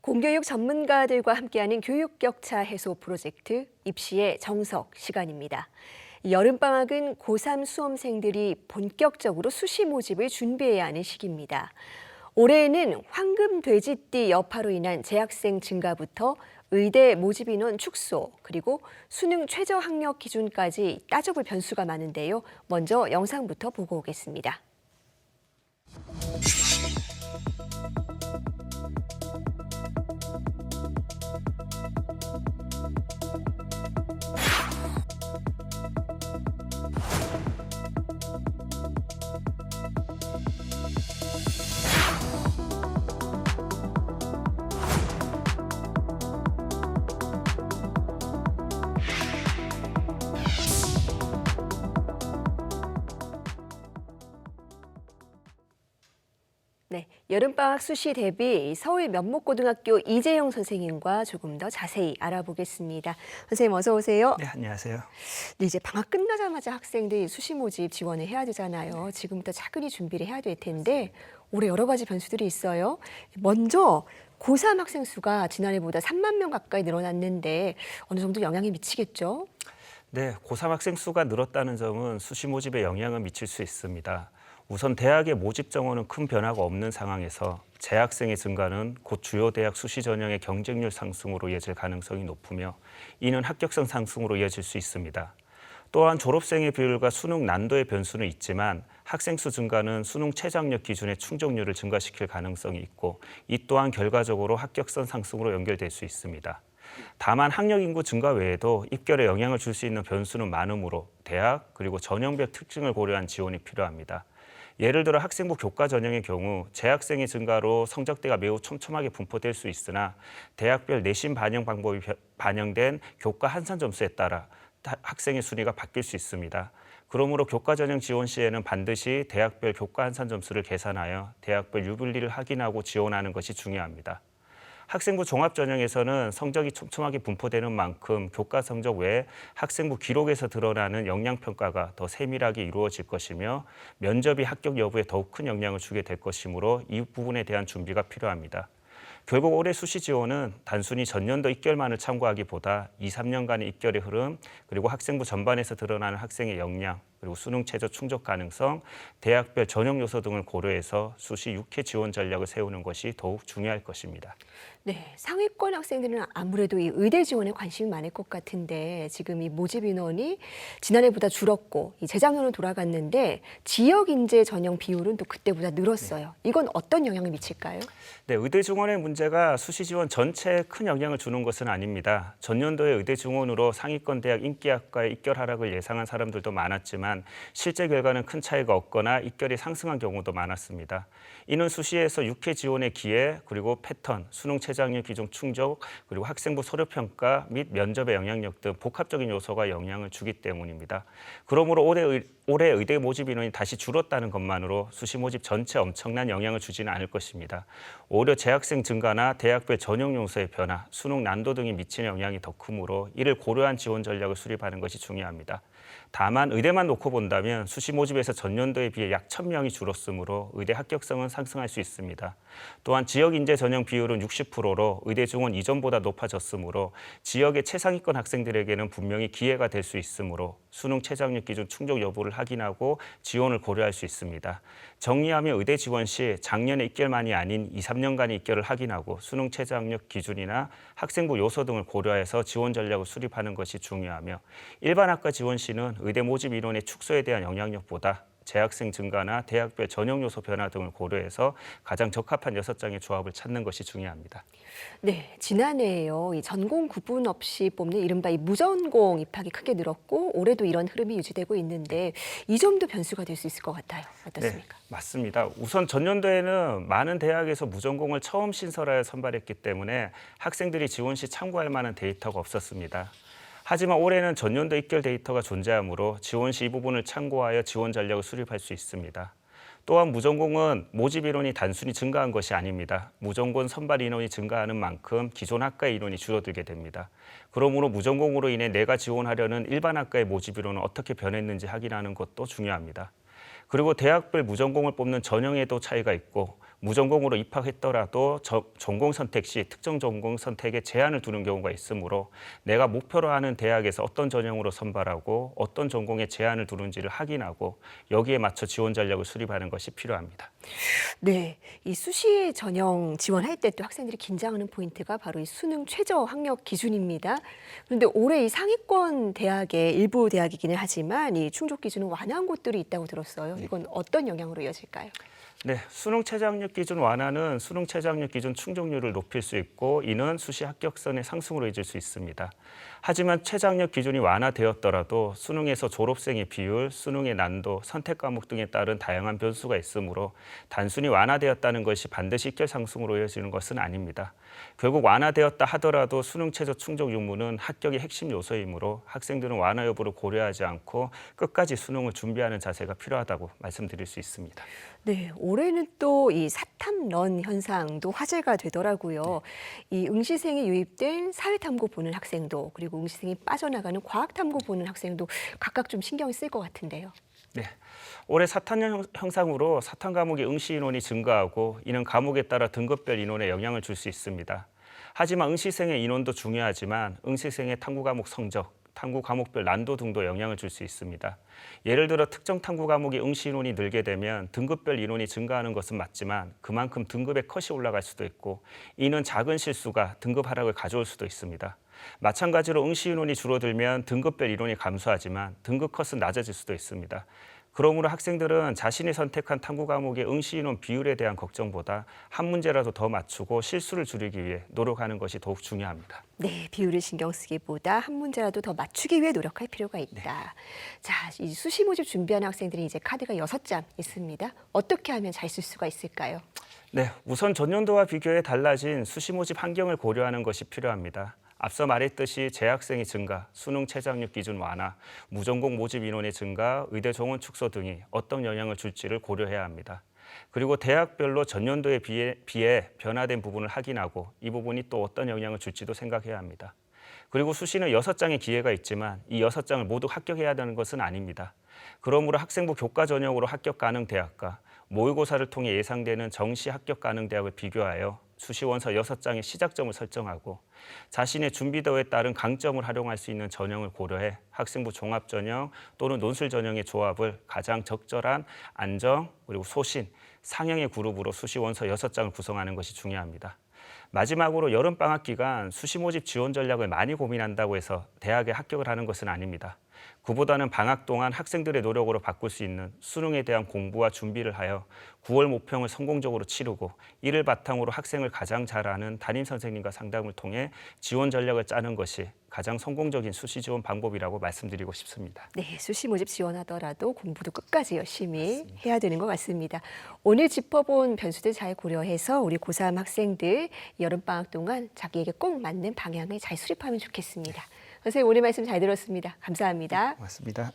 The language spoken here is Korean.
공교육 전문가들과 함께하는 교육 격차 해소 프로젝트 입시의 정석 시간입니다. 여름방학은 고3 수험생들이 본격적으로 수시 모집을 준비해야 하는 시기입니다. 올해에는 황금 돼지띠 여파로 인한 재학생 증가부터 의대 모집 인원 축소, 그리고 수능 최저 학력 기준까지 따져볼 변수가 많은데요. 먼저 영상부터 보고 오겠습니다. 네, 여름방학 수시 대비 서울 면목고등학교 이재영 선생님과 조금 더 자세히 알아보겠습니다. 선생님 어서 오세요. 네, 안녕하세요. 네, 이제 방학 끝나자마자 학생들이 수시 모집 지원을 해야 되잖아요. 지금부터 차근히 준비를 해야 될 텐데 올해 여러 가지 변수들이 있어요. 먼저 고3 학생 수가 지난해보다 3만 명 가까이 늘어났는데 어느 정도 영향이 미치겠죠? 네, 고3 학생 수가 늘었다는 점은 수시 모집에 영향을 미칠 수 있습니다. 우선 대학의 모집 정원은 큰 변화가 없는 상황에서 재학생의 증가는 곧 주요 대학 수시 전형의 경쟁률 상승으로 이어질 가능성이 높으며 이는 합격성 상승으로 이어질 수 있습니다. 또한 졸업생의 비율과 수능 난도의 변수는 있지만 학생 수 증가는 수능 최저학력 기준의 충족률을 증가시킬 가능성이 있고 이 또한 결과적으로 합격성 상승으로 연결될 수 있습니다. 다만 학력 인구 증가 외에도 입결에 영향을 줄 수 있는 변수는 많으므로 대학 그리고 전형별 특징을 고려한 지원이 필요합니다. 예를 들어 학생부 교과 전형의 경우 재학생의 증가로 성적대가 매우 촘촘하게 분포될 수 있으나 대학별 내신 반영 방법이 반영된 교과 한산 점수에 따라 학생의 순위가 바뀔 수 있습니다. 그러므로 교과 전형 지원 시에는 반드시 대학별 교과 한산 점수를 계산하여 대학별 유불리를 확인하고 지원하는 것이 중요합니다. 학생부 종합 전형에서는 성적이 촘촘하게 분포되는 만큼 교과 성적 외에 학생부 기록에서 드러나는 역량 평가가 더 세밀하게 이루어질 것이며 면접이 합격 여부에 더욱 큰 영향을 주게 될 것이므로 이 부분에 대한 준비가 필요합니다. 결국 올해 수시 지원은 단순히 전년도 입결만을 참고하기보다 2, 3년간의 입결의 흐름, 그리고 학생부 전반에서 드러나는 학생의 역량, 그리고 수능 최저 충족 가능성, 대학별 전형 요소 등을 고려해서 수시 6회 지원 전략을 세우는 것이 더욱 중요할 것입니다. 네, 상위권 학생들은 아무래도 이 의대 지원에 관심이 많을 것 같은데 지금 이 모집 인원이 지난해보다 줄었고 이 재작년으로 돌아갔는데 지역 인재 전형 비율은 또 그때보다 늘었어요. 이건 어떤 영향을 미칠까요? 네, 의대 증원의 문제가 수시 지원 전체에 큰 영향을 주는 것은 아닙니다. 전년도에 의대 증원으로 상위권 대학 인기학과에 입결 하락을 예상한 사람들도 많았지만 실제 결과는 큰 차이가 없거나 입결이 상승한 경우도 많았습니다. 이는 수시에서 6회 지원의 기회, 그리고 패턴, 수능 최저학력 기준 충족, 그리고 학생부 서류평가 및 면접의 영향력 등 복합적인 요소가 영향을 주기 때문입니다. 그러므로 올해 의대 모집 인원이 다시 줄었다는 것만으로 수시 모집 전체에 엄청난 영향을 주지는 않을 것입니다. 오히려 재학생 증가나 대학별 전형 요소의 변화, 수능 난도 등이 미치는 영향이 더 크므로 이를 고려한 지원 전략을 수립하는 것이 중요합니다. 다만 의대만 놓고 본다면 수시 모집에서 전년도에 비해 약 1,000명이 줄었으므로 의대 합격성은 상승할 수 있습니다. 또한 지역 인재 전형 비율은 60%로 의대 증원 이전보다 높아졌으므로 지역의 최상위권 학생들에게는 분명히 기회가 될 수 있으므로 수능 최저학력 기준 충족 여부를 확인하고 지원을 고려할 수 있습니다. 정리하면 의대 지원 시 작년의 입결만이 아닌 2, 3년간의 입결을 확인하고 수능 최저학력 기준이나 학생부 요소 등을 고려해서 지원 전략을 수립하는 것이 중요하며 일반 학과 지원 시는 의대 모집 인원의 축소에 대한 영향력보다 재학생 증가나 대학별 전형 요소 변화 등을 고려해서 가장 적합한 6장의 조합을 찾는 것이 중요합니다. 네, 지난해에요. 이 전공 구분 없이 뽑는 이른바 이 무전공 입학이 크게 늘었고 올해도 이런 흐름이 유지되고 있는데 이 점도 변수가 될 수 있을 것 같아요. 어떻습니까? 네, 맞습니다. 우선 전년도에는 많은 대학에서 무전공을 처음 신설하여 선발했기 때문에 학생들이 지원 시 참고할 만한 데이터가 없었습니다. 하지만 올해는 전년도 입결 데이터가 존재하므로 지원 시 이 부분을 참고하여 지원 전략을 수립할 수 있습니다. 또한 무전공은 모집 인원이 단순히 증가한 것이 아닙니다. 무전공 선발 인원이 증가하는 만큼 기존 학과의 인원이 줄어들게 됩니다. 그러므로 무전공으로 인해 내가 지원하려는 일반 학과의 모집 인원은 어떻게 변했는지 확인하는 것도 중요합니다. 그리고 대학별 무전공을 뽑는 전형에도 차이가 있고 무전공으로 입학했더라도 전공 선택 시 특정 전공 선택에 제한을 두는 경우가 있으므로 내가 목표로 하는 대학에서 어떤 전형으로 선발하고 어떤 전공에 제한을 두는지를 확인하고 여기에 맞춰 지원 전략을 수립하는 것이 필요합니다. 네, 이 수시 전형 지원할 때 또 학생들이 긴장하는 포인트가 바로 이 수능 최저 학력 기준입니다. 그런데 올해 이 상위권 대학의 일부 대학이기는 하지만 이 충족 기준은 완화한 곳들이 있다고 들었어요. 이건 어떤 영향으로 이어질까요? 네, 수능 최저학력 기준 완화는 수능 최저학력 기준 충족률을 높일 수 있고 이는 수시 합격선의 상승으로 이어질 수 있습니다. 하지만 최저학력 기준이 완화되었더라도 수능에서 졸업생의 비율, 수능의 난도, 선택 과목 등에 따른 다양한 변수가 있으므로 단순히 완화되었다는 것이 반드시 입결 상승으로 이어지는 것은 아닙니다. 결국 완화되었다 하더라도 수능 최저 충족 유무는 합격의 핵심 요소이므로 학생들은 완화 여부를 고려하지 않고 끝까지 수능을 준비하는 자세가 필요하다고 말씀드릴 수 있습니다. 네, 올해는 또 이 사탐런 현상도 화제가 되더라고요. 이 응시생이 유입된 사회탐구 보는 학생도 그리고 응시생이 빠져나가는 과학탐구 보는 학생도 각각 좀 신경이 쓸 것 같은데요. 네, 올해 사탄 형상으로 사탄 과목의 응시 인원이 증가하고 이는 과목에 따라 등급별 인원에 영향을 줄 수 있습니다. 하지만 응시생의 인원도 중요하지만 응시생의 탐구 과목 성적, 탐구 과목별 난도 등도 영향을 줄 수 있습니다. 예를 들어 특정 탐구 과목의 응시 인원이 늘게 되면 등급별 인원이 증가하는 것은 맞지만 그만큼 등급의 컷이 올라갈 수도 있고 이는 작은 실수가 등급 하락을 가져올 수도 있습니다. 마찬가지로 응시 인원이 줄어들면 등급별 인원이 감소하지만 등급 컷은 낮아질 수도 있습니다. 그러므로 학생들은 자신이 선택한 탐구 과목의 응시 인원 비율에 대한 걱정보다 한 문제라도 더 맞추고 실수를 줄이기 위해 노력하는 것이 더욱 중요합니다. 네, 비율을 신경 쓰기보다 한 문제라도 더 맞추기 위해 노력할 필요가 있다. 네. 자, 이 수시 모집 준비하는 학생들이 이제 카드가 6장 있습니다. 어떻게 하면 잘 쓸 수가 있을까요? 네, 우선 전년도와 비교해 달라진 수시 모집 환경을 고려하는 것이 필요합니다. 앞서 말했듯이 재학생의 증가, 수능 최저학력 기준 완화, 무전공 모집 인원의 증가, 의대 정원 축소 등이 어떤 영향을 줄지를 고려해야 합니다. 그리고 대학별로 전년도에 비해 변화된 부분을 확인하고 이 부분이 또 어떤 영향을 줄지도 생각해야 합니다. 그리고 수시는 6장의 기회가 있지만 이 6장을 모두 합격해야 하는 것은 아닙니다. 그러므로 학생부 교과 전형으로 합격 가능 대학과 모의고사를 통해 예상되는 정시 합격 가능 대학을 비교하여 수시 원서 6장의 시작점을 설정하고 자신의 준비도에 따른 강점을 활용할 수 있는 전형을 고려해 학생부 종합 전형 또는 논술 전형의 조합을 가장 적절한 안정 그리고 소신, 상향의 그룹으로 수시 원서 6장을 구성하는 것이 중요합니다. 마지막으로 여름방학 기간 수시 모집 지원 전략을 많이 고민한다고 해서 대학에 합격을 하는 것은 아닙니다. 그보다는 방학 동안 학생들의 노력으로 바꿀 수 있는 수능에 대한 공부와 준비를 하여 9월 모평을 성공적으로 치르고 이를 바탕으로 학생을 가장 잘 아는 담임 선생님과 상담을 통해 지원 전략을 짜는 것이 가장 성공적인 수시 지원 방법이라고 말씀드리고 싶습니다. 네, 수시 모집 지원하더라도 공부도 끝까지 열심히 해야 되는 것 같습니다. 오늘 짚어본 변수들 잘 고려해서 우리 고3 학생들 여름방학 동안 자기에게 꼭 맞는 방향을 잘 수립하면 좋겠습니다. 선생님 오늘 말씀 잘 들었습니다. 감사합니다. 고맙습니다.